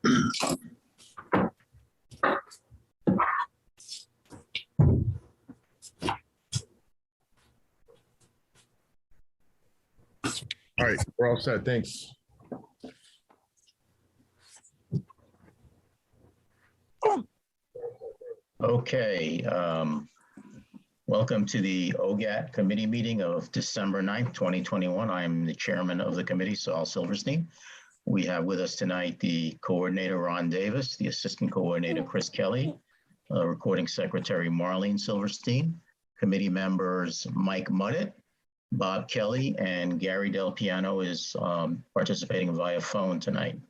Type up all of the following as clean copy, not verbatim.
All right, we're all set. Thanks. Okay, welcome to the OGAT committee meeting of December 9th, 2021. I'm the chairman of the committee, Saul Silverstein. We have with us tonight the coordinator, Ron Davis, the assistant coordinator, Chris Kelly, recording secretary, Marlene Silverstein, committee members, Mike Muddett, Bob Kelly, and Gary Del Piano is participating via phone tonight.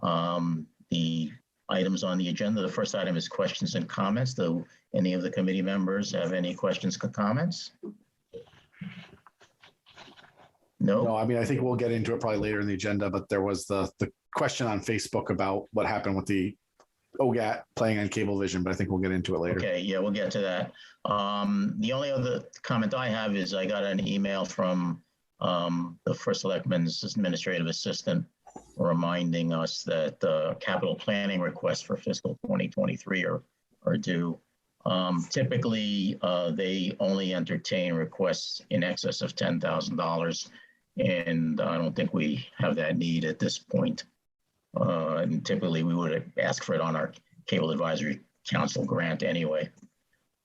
The items on the agenda, the first item is questions and comments. Do any of the committee members have any questions or comments? No, I mean, I think we'll get into it probably later in the agenda, but there was the question on Facebook about what happened with the OGAT playing on Cablevision, but I think we'll get into it later. Okay, yeah, we'll get to that. The only other comment I have is I got an email from the First Selectman's administrative assistant reminding us that capital planning requests for fiscal 2023 are due. Typically, they only entertain requests in excess of $10,000, and I don't think we have that need at this point. And typically, we would ask for it on our Cable Advisory Council grant anyway.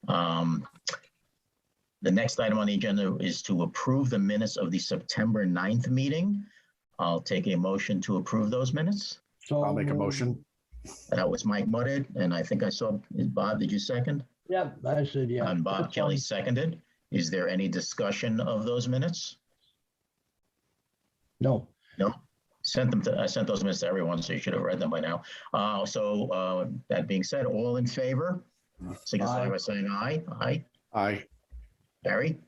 The next item on the agenda is to approve the minutes of the September 9th meeting. I'll take a motion to approve those minutes. So I'll make a motion. That was Mike Muddett, and I think I saw, Bob, did you second? Yeah, I said, yeah. And Bob That's Kelly fine. seconded. Is there any discussion of those minutes? No, No. I sent those minutes to everyone, so you should have read them by now. That being said, all in favor, signify Aye. by saying aye. Aye. Aye. Barry?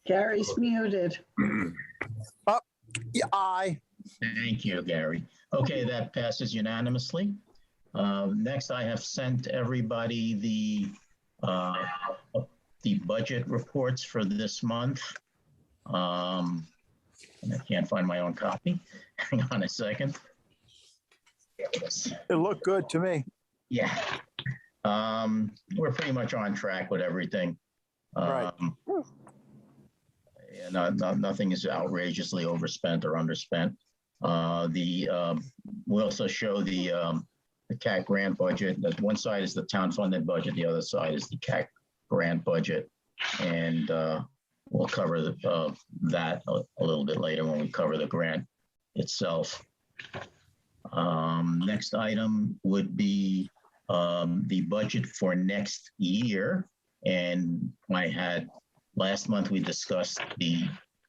Gary's muted. Yeah, aye. Thank you, Gary. Okay, that passes unanimously. Next, I have sent everybody the budget reports for this month. And I can't find my own copy. Hang on a second. It looked good to me. Yeah. We're pretty much on track with everything. Right. Yeah, nothing is outrageously overspent or underspent. We also show the CAC grant budget. That one side is the town funded budget, the other side is the CAC grant budget. And we'll cover that a little bit later when we cover the grant itself. Next item would be the budget for next year. And last month we discussed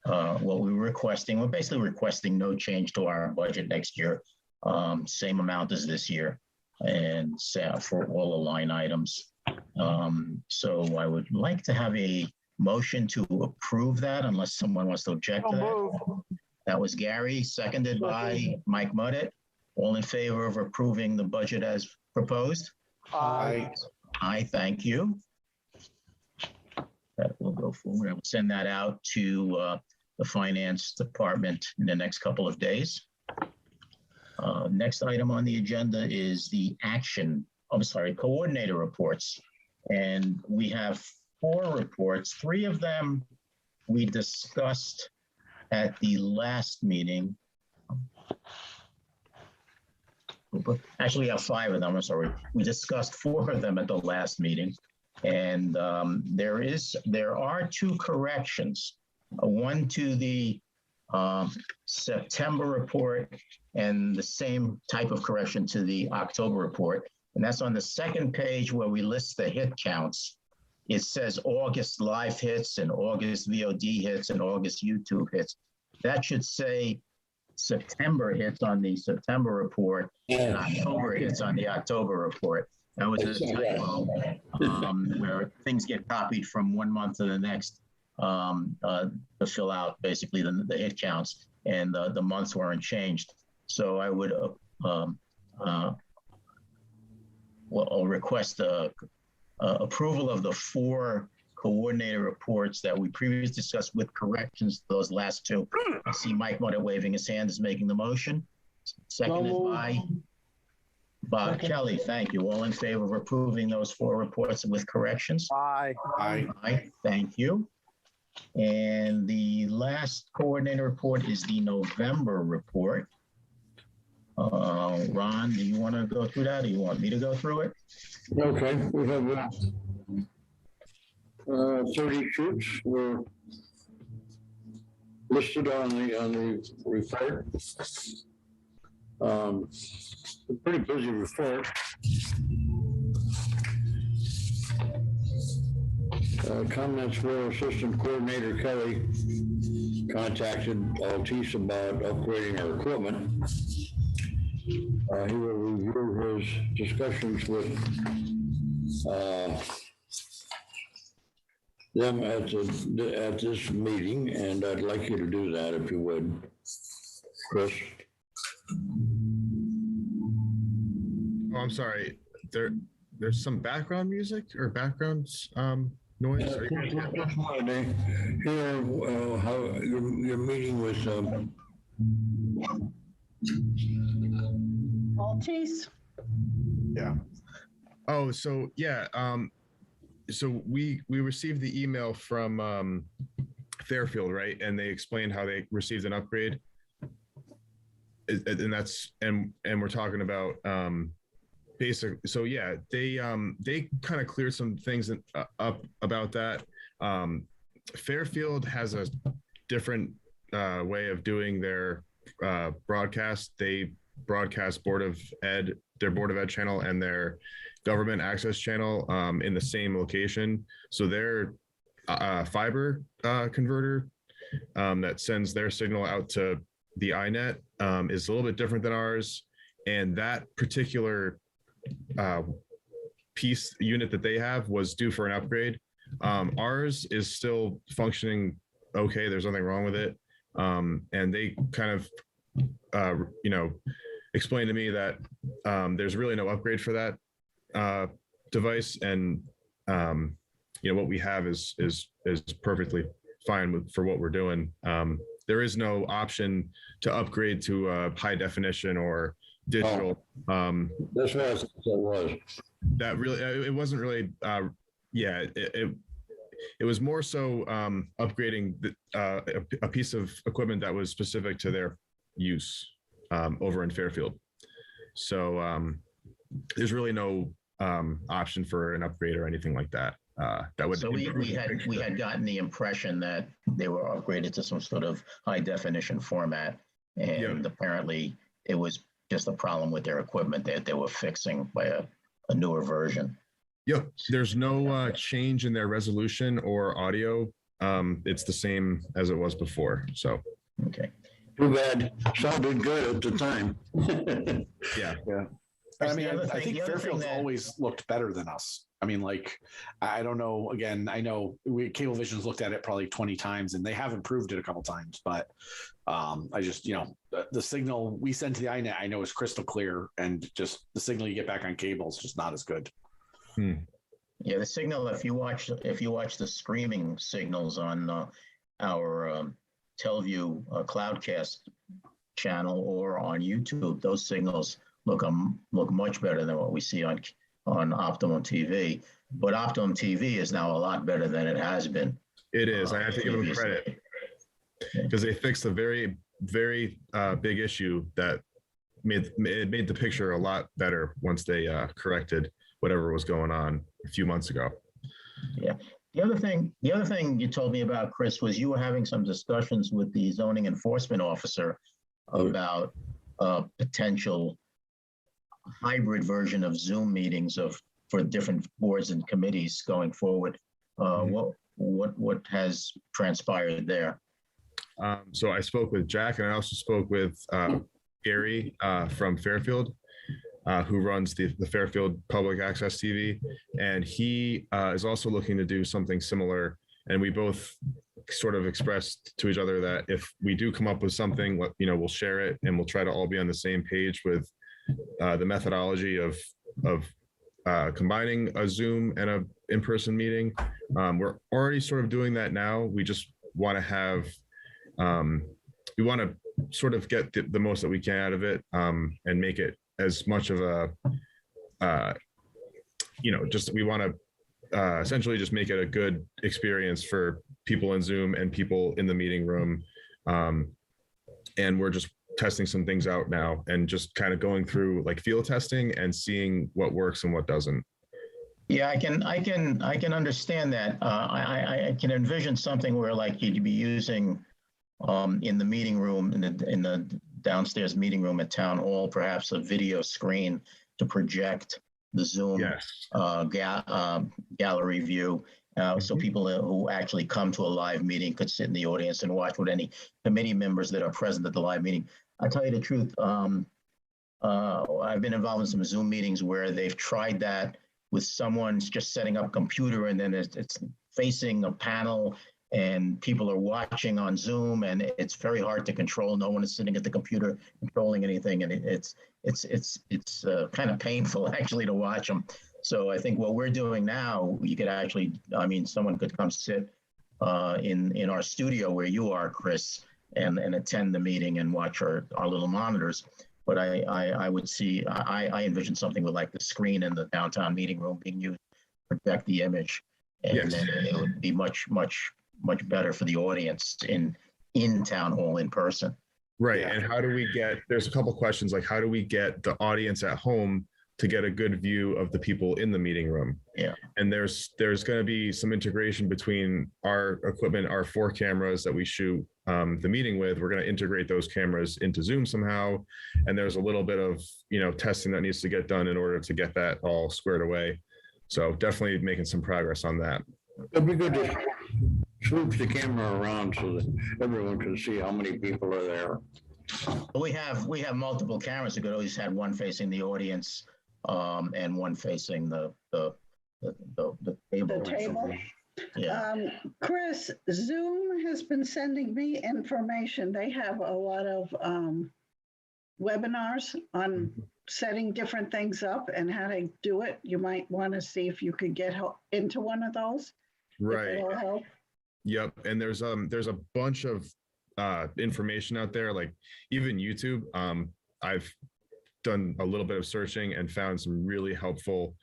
what we were requesting. We're basically requesting no change to our budget next year, same amount as this year, and for all the line items. So I would like to have a motion to approve that, unless someone wants to object to that. That was Gary, seconded by Mike Muddett. All in favor of approving the budget as proposed? Aye. Aye, thank you. That will go forward. I will send that out to the finance department in the next couple of days. Next item on the agenda is the coordinator reports. And we have 4 reports. 3 of them we discussed at the last meeting. Actually, we have 5 of them. I'm sorry. We discussed 4 of them at the last meeting. And there are 2 corrections, one to the September report and the same type of correction to the October report. And that's on the second page where we list the hit counts. It says August live hits and August VOD hits and August YouTube hits. That should say September hits on the September report and October hits on the October report. That was a typo where things get copied from one month to the next to fill out basically the hit counts, and the months weren't changed. So I would I'll request approval of the 4 coordinator reports that we previously discussed with corrections to those last two. I see Mike Muddett waving his hand is making the motion. Seconded by Bob Kelly. Thank you. All in favor of approving those 4 reports with corrections? Aye. Aye. Thank you. And the last coordinator report is the November report. Ron, do you want to go through that, or you want me to go through it? Okay, we have 30 shoots were listed on the report. A pretty busy report. Comments were Assistant Coordinator Kelly contacted Altice about upgrading our equipment. He will review his discussions with them at this meeting, and I'd like you to do that if you would, Chris. Oh, I'm sorry. There's some background music or background noise. Are you Hear how you're meeting with Altice? Yeah. Oh, so yeah. So we received the email from Fairfield, right? And they explained how they received an upgrade. And that's and we're talking about basic. So yeah, they kind of cleared some things up about that. Fairfield has a different way of doing their broadcast. They broadcast their Board of Ed channel and their government access channel in the same location. So their fiber converter that sends their signal out to the iNet is a little bit different than ours. And that particular unit that they have was due for an upgrade. Ours is still functioning okay. There's nothing wrong with it. And they kind of, explained to me that there's really no upgrade for that device. And, what we have is perfectly fine for what we're doing. There is no option to upgrade to high definition or digital. That's what I thought it was. That really, it wasn't really, it was more so upgrading a piece of equipment that was specific to their use over in Fairfield. So there's really no option for an upgrade or anything like that. That would. So we had gotten the impression that they were upgraded to some sort of high definition format, and apparently it was just a problem with their equipment that they were fixing by a newer version. Yep. There's no change in their resolution or audio. It's the same as it was before. So. Okay. Too bad. Sounded good at the time. Yeah. I mean, I think Fairfield's always looked better than us. I mean, like, I don't know. Again, I know Cablevision's looked at it probably 20 times, and they have improved it a couple times. But I just, the signal we send to the iNet, I know is crystal clear, and just the signal you get back on cable is just not as good. Yeah, the signal. If you watch the streaming signals on our Teleview Cloudcast channel or on YouTube, those signals look much better than what we see on Optimum TV. But Optimum TV is now a lot better than it has been. It is. I have to give them credit because they fixed a very, very big issue that made the picture a lot better once they corrected whatever was going on a few months ago. Yeah. The other thing you told me about, Chris, was you were having some discussions with the zoning enforcement officer about a potential hybrid version of Zoom meetings for different boards and committees going forward. What has transpired there? So I spoke with Jack, and I also spoke with Gary from Fairfield, who runs the Fairfield Public Access TV, and he is also looking to do something similar. And we both sort of expressed to each other that if we do come up with something, we'll share it, and we'll try to all be on the same page with the methodology of combining a Zoom and a in-person meeting. We're already sort of doing that now. We just want to have, we want to sort of get the most that we can out of it, and make it as much of a, just we want to essentially just make it a good experience for people in Zoom and people in the meeting room. And we're just testing some things out now and just kind of going through like field testing and seeing what works and what doesn't. Yeah, I can understand that. I can envision something where like you'd be using in the meeting room, in the downstairs meeting room at Town Hall, perhaps a video screen to project the Zoom Yes. gallery view. So people who actually come to a live meeting could sit in the audience and watch with any committee members that are present at the live meeting. I'll tell you the truth. I've been involved in some Zoom meetings where they've tried that with someone's just setting up a computer and then it's facing a panel and people are watching on Zoom and it's very hard to control. No one is sitting at the computer controlling anything, and it's kind of painful actually to watch them. So I think what we're doing now, you could actually, I mean, someone could come sit in our studio where you are, Chris, and attend the meeting and watch our little monitors. But I would see, I envision something with like the screen in the downtown meeting room being used to project the image. And Yes. then it would be much better for the audience in Town Hall in person. Right. Yeah. And how do we get, there's a couple questions like how do we get the audience at home to get a good view of the people in the meeting room? Yeah. And there's going to be some integration between our equipment, our 4 cameras that we shoot the meeting with. We're going to integrate those cameras into Zoom somehow. And there's a little bit of, testing that needs to get done in order to get that all squared away. So definitely making some progress on that. It'd be good to swoop the camera around so that everyone can see how many people are there. We have multiple cameras. We could always have one facing the audience and one facing the table. The table. Yeah. Chris, Zoom has been sending me information. They have a lot of webinars on setting different things up and how to do it. You might want to see if you could get into one of those. Right. It'll help. Yep. And there's a bunch of information out there, like even YouTube. I've done a little bit of searching and found some really helpful,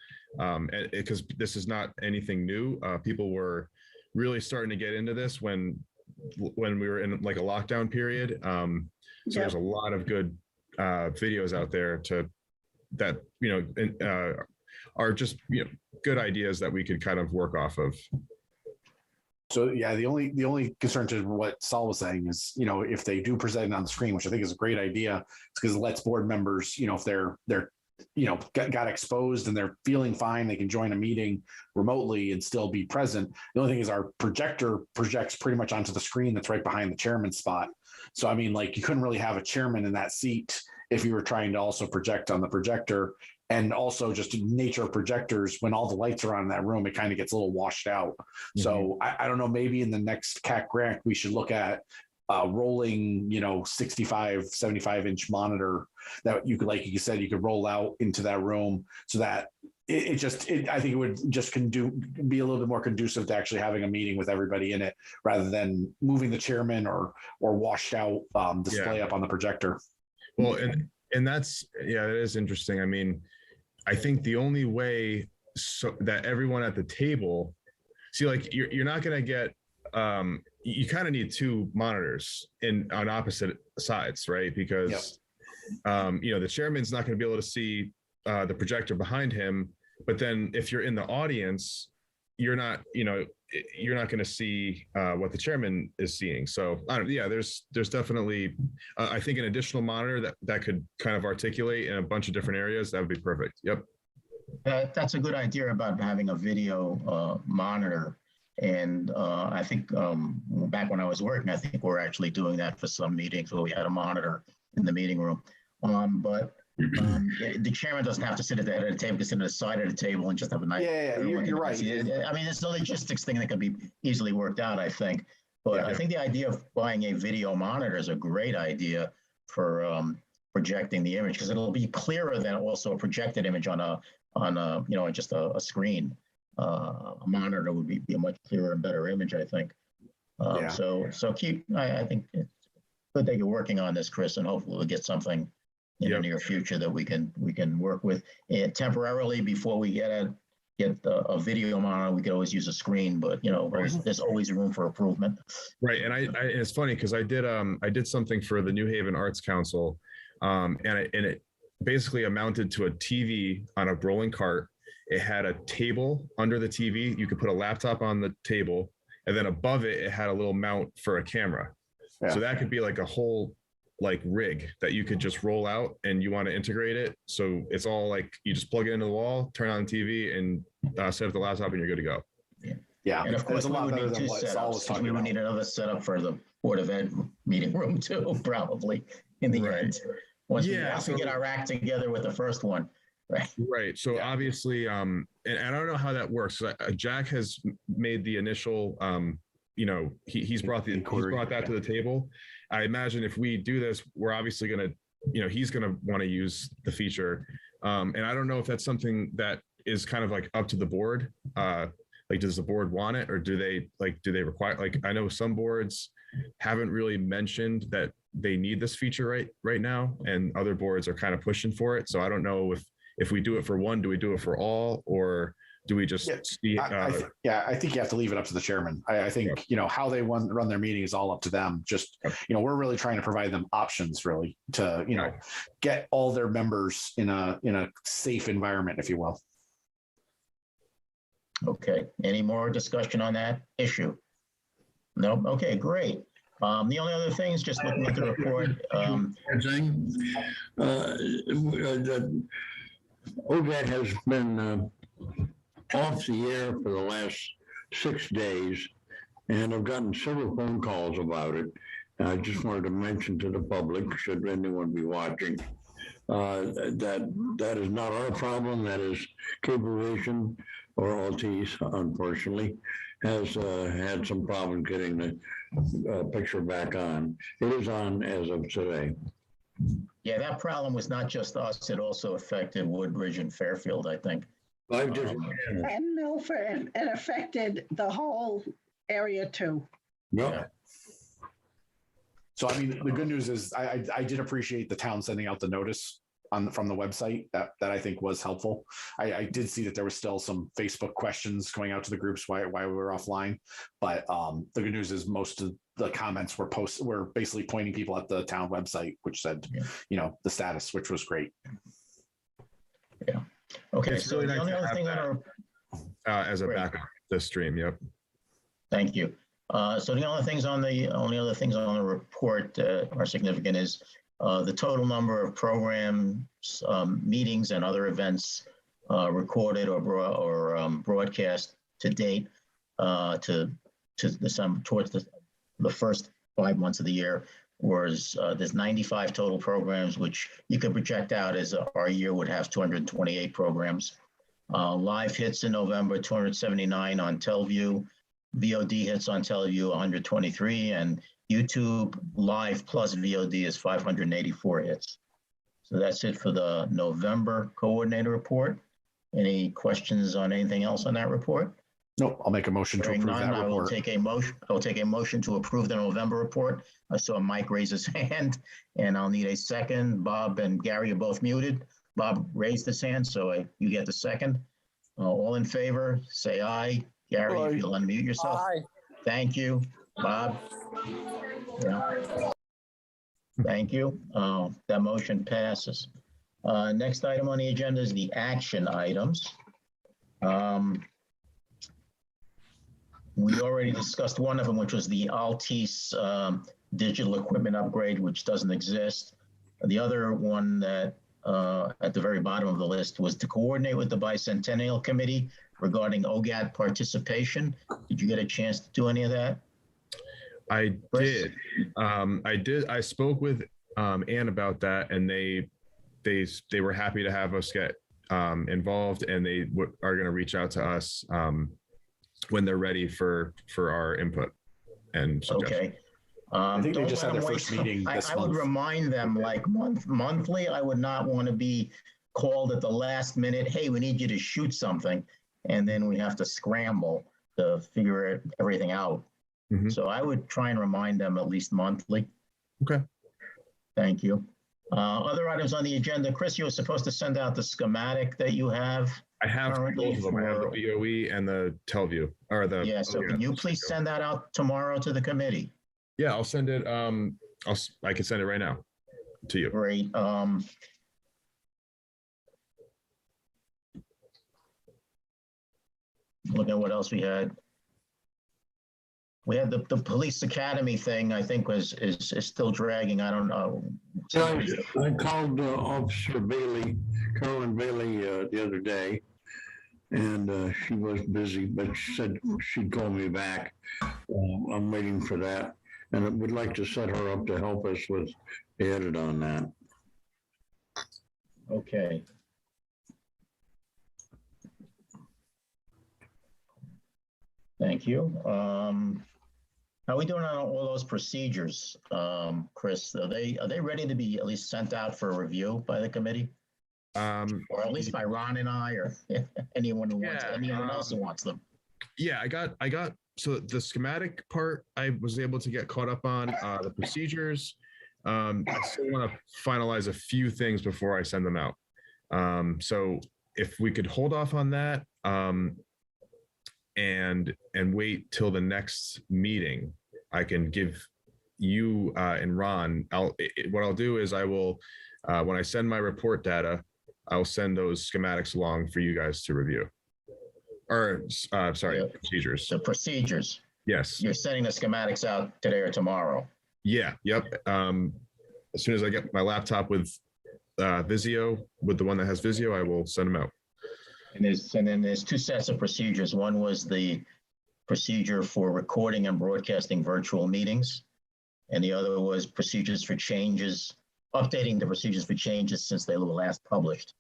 because this is not anything new. People were really starting to get into this when we were in like a lockdown period. So there's a lot of good videos out there that are just good ideas that we could kind of work off of. So yeah, the only concern to what Saul was saying is, if they do present it on the screen, which I think is a great idea, it's because it lets board members, if they're got exposed and they're feeling fine, they can join a meeting remotely and still be present. The only thing is our projector projects pretty much onto the screen that's right behind the chairman's spot. So I mean, like you couldn't really have a chairman in that seat if you were trying to also project on the projector. And also just nature of projectors, when all the lights are on in that room, it kind of gets a little washed out. Mm-hmm. So I don't know, maybe in the next CAC grant, we should look at rolling, 65, 75 inch monitor that you could, like you said, you could roll out into that room so that I think it would just be a little bit more conducive to actually having a meeting with everybody in it rather than moving the chairman or washed out display up on the projector. Well, and that's, it is interesting. I mean, I think the only way so that everyone at the table, see, like you're not going to get, you kind of need 2 monitors on opposite sides, right? Because, the chairman's not going to be able to see the projector behind him. But then if you're in the audience, you're not going to see what the chairman is seeing. So there's definitely, I think an additional monitor that could kind of articulate in a bunch of different areas. That would be perfect. Yep. That's a good idea about having a video monitor. And I think back when I was working, I think we're actually doing that for some meetings where we had a monitor in the meeting room. But the chairman doesn't have to sit at the head of the table, he can sit at the side of the table and just have a nice. You're right. I mean, it's a logistics thing that can be easily worked out, I think. But I think the idea of buying a video monitor is a great idea for projecting the image, because it'll be clearer than also a projected image on a on just a screen. A monitor would be a much clearer and better image, I think. Yeah. So I think it's good that you're working on this, Chris, and hopefully we'll get something in the near future that we can work with. And temporarily, before we get a video monitor, we could always use a screen, but there's always room for improvement. Right, and it's funny because I did something for the New Haven Arts Council, and it basically amounted to a TV on a rolling cart. It had a table under the TV. You could put a laptop on the table, and then above it, it had a little mount for a camera. Yeah. So that could be like a whole rig that you could just roll out, and you want to integrate it. So it's all like you just plug it into the wall, turn on the TV, and set up the laptop, and you're good to go. Yeah, and of course we would need two setups. We would need another setup for the Board of Ed meeting room too, probably in the end. Once we have to get our act together with the first one. Right. So obviously, and I don't know how that works. Jack has made the initial, he's brought that to the table. I imagine if we do this, we're obviously going to, he's going to want to use the feature. And I don't know if that's something that is kind of like up to the board. Does the board want it, or do they require, I know some boards haven't really mentioned that they need this feature right now, and other boards are kind of pushing for it. So I don't know if we do it for one, do we do it for all, or do we just see? I think you have to leave it up to the chairman. I think, how they run their meeting is all up to them. Just, we're really trying to provide them options really to, get all their members in a safe environment, if you will. Okay. Any more discussion on that issue? No. Okay, great. The only other thing is just looking at the report. OGAT has been off the air for the last 6 days, and I've gotten several phone calls about it. I just wanted to mention to the public, should anyone be watching, that is not our problem. That is Cablevision, or Altice, unfortunately, has had some problems getting the picture back on. It is on as of today. Yeah, that problem was not just us. It also affected Woodbridge and Fairfield, I think. And Milford, it affected the whole area too. Yeah. So, I mean, the good news is I did appreciate the town sending out the notice from the website that I think was helpful. I did see that there was still some Facebook questions going out to the groups why we were offline, but the good news is most of the comments were basically pointing people at the town website, which said, the status, which was great. Yeah. Okay. So really the only other thing as a backup, the stream. Yep. Thank you. So the only other things on the report are significant is the total number of programs, meetings, and other events recorded or broadcast to date to December, towards the first 5 months of the year was there's 95 total programs, which you could project out as our year would have 228 programs. Live hits in November, 279 on Teleview. VOD hits on Teleview, 123, and YouTube Live plus VOD is 584 hits. So that's it for the November coordinator report. Any questions on anything else on that report? Nope. I'll make a motion to approve that report. I will take a motion to approve the November report. I saw Mike raise his hand, and I'll need a second. Bob and Gary are both muted. Bob raised his hand, so you get the second. All in favor, say aye. Gary, if you'll unmute yourself. Aye. Thank you. Bob? Yeah. Thank you. That motion passes. Next item on the agenda is the action items. We already discussed one of them, which was the Altice digital equipment upgrade, which doesn't exist. The other one that at the very bottom of the list was to coordinate with the Bicentennial Committee regarding OGAT participation. Did you get a chance to do any of that? I did. I spoke with Ann about that, and they were happy to have us get involved, and they are going to reach out to us when they're ready for our input and suggestions. Okay. I think they just had their first meeting this month. I would remind them like monthly. I would not want to be called at the last minute, hey, we need you to shoot something. And then we have to scramble to figure everything out. Mhm. So I would try and remind them at least monthly. Okay. Thank you. Other items on the agenda, Chris, you were supposed to send out the schematic that you have. I have Currently both of them. I have the for- BOE and the Telview, or the. Yeah, so can you please send that out tomorrow to the committee? Yeah, I'll send it. I can send it right now to you. Great. Look at what else we had. We had the police academy thing, I think is still dragging. I don't know. Yeah, I called Officer Bailey, Carolyn Bailey, the other day, and she was busy, but she said she'd call me back. I'm waiting for that, and I would like to set her up to help us with the edit on that. Okay. Thank you. How are we doing on all those procedures, Chris? Are they ready to be at least sent out for review by the committee? Or at least by Ron and I, or anyone else who wants them? Yeah, I got so the schematic part I was able to get caught up on. The procedures, I still want to finalize a few things before I send them out. So if we could hold off on that, and wait till the next meeting, I can give you and Ron. What I'll do is I will, when I send my report data, I'll send those schematics along for you guys to review. Or sorry, Yeah. procedures. The procedures. Yes. You're sending the schematics out today or tomorrow. Yeah. Yep. As soon as I get my laptop with Visio, with the one that has Visio, I will send them out. And then there's two sets of procedures. One was the procedure for recording and broadcasting virtual meetings. And the other was procedures for changes, updating the procedures for changes since they were last published.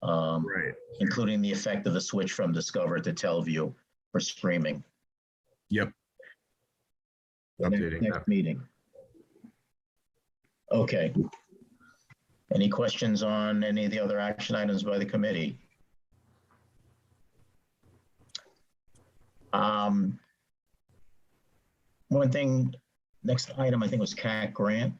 Right. Including the effect of the switch from Discover to Telview for streaming. Yep. Updating Next meeting. Okay. Any questions on any of the other action items by the committee? One thing, next item I think was CAC grant.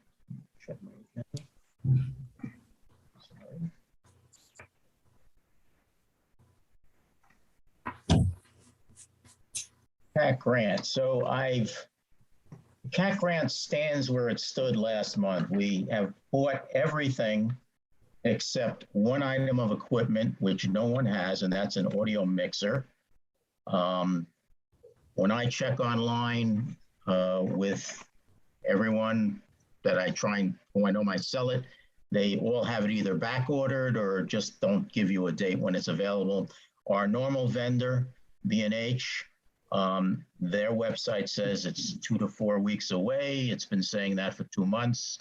CAC grant. So CAC grant stands where it stood last month. We have bought everything except one item of equipment, which no one has, and that's an audio mixer. When I check online with everyone that I try and who I know might sell it, they all have it either back ordered or just don't give you a date when it's available. Our normal vendor, B&H, their website says it's 2 to 4 weeks away. It's been saying that for 2 months.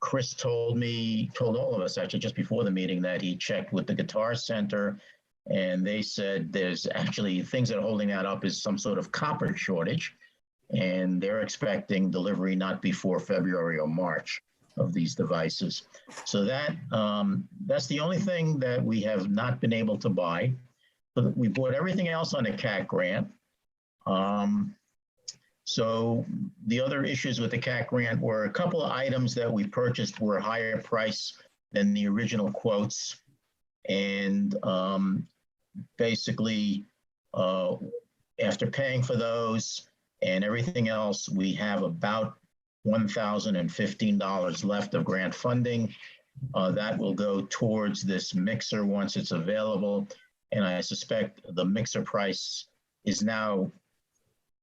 Chris told all of us actually just before the meeting that he checked with the Guitar Center, and they said there's actually things that are holding that up is some sort of copper shortage, and they're expecting delivery not before February or March of these devices. So that's the only thing that we have not been able to buy. But we bought everything else on a CAC grant. So the other issues with the CAC grant were a couple of items that we purchased were higher price than the original quotes. And basically, after paying for those and everything else, we have about $1,015 left of grant funding. That will go towards this mixer once it's available. And I suspect the mixer price is now,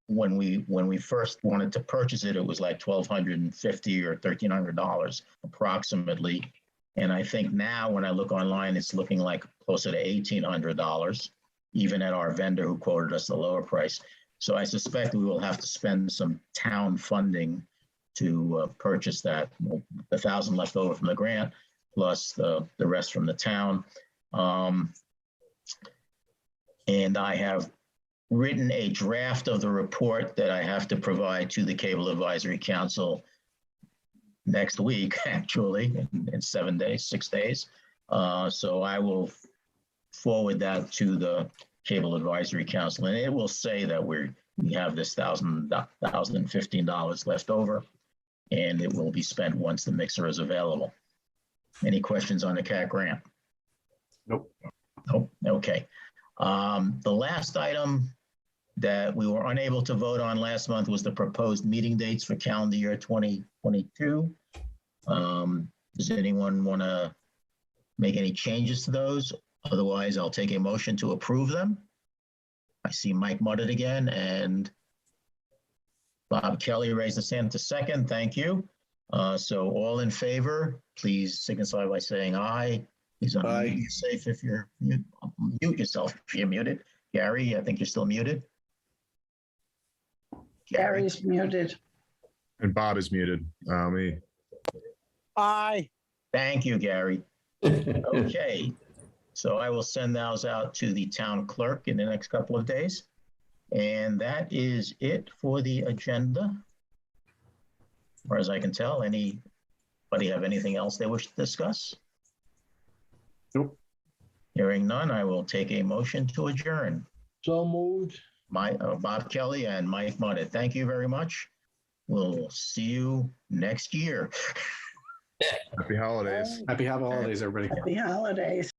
when we first wanted to purchase it, it was like $1,250 or $1,300 approximately. And I think now when I look online, it's looking like closer to $1,800, even at our vendor who quoted us the lower price. So I suspect we will have to spend some town funding to purchase that. The $1,000 left over from the grant, plus the rest from the town. And I have written a draft of the report that I have to provide to the Cable Advisory Council next week, actually, in 7 days, 6 days. So I will forward that to the Cable Advisory Council, and it will say that we have this $1,015 left over, and it will be spent once the mixer is available. Any questions on the CAT grant? Nope. Nope. Okay. The last item that we were unable to vote on last month was the proposed meeting dates for calendar year 2022. Does anyone want to make any changes to those? Otherwise, I'll take a motion to approve them. I see Mike Muddett again, and Bob Kelly raised his hand to second. Thank you. So all in favor, please signify by saying aye. Please unmute yourself if you're mute yourself if you're muted. Gary, I think you're still muted. Gary's muted. And Bob is muted. Me. Aye. Thank you, Gary. Okay. So I will send those out to the town clerk in the next couple of days. And that is it for the agenda. As far as I can tell, anybody have anything else they wish to discuss? Nope. Hearing none, I will take a motion to adjourn. So moved. Bob Kelly and Mike Muddett, thank you very much. We'll see you next year. Happy holidays. Happy holidays, everybody. Happy holidays.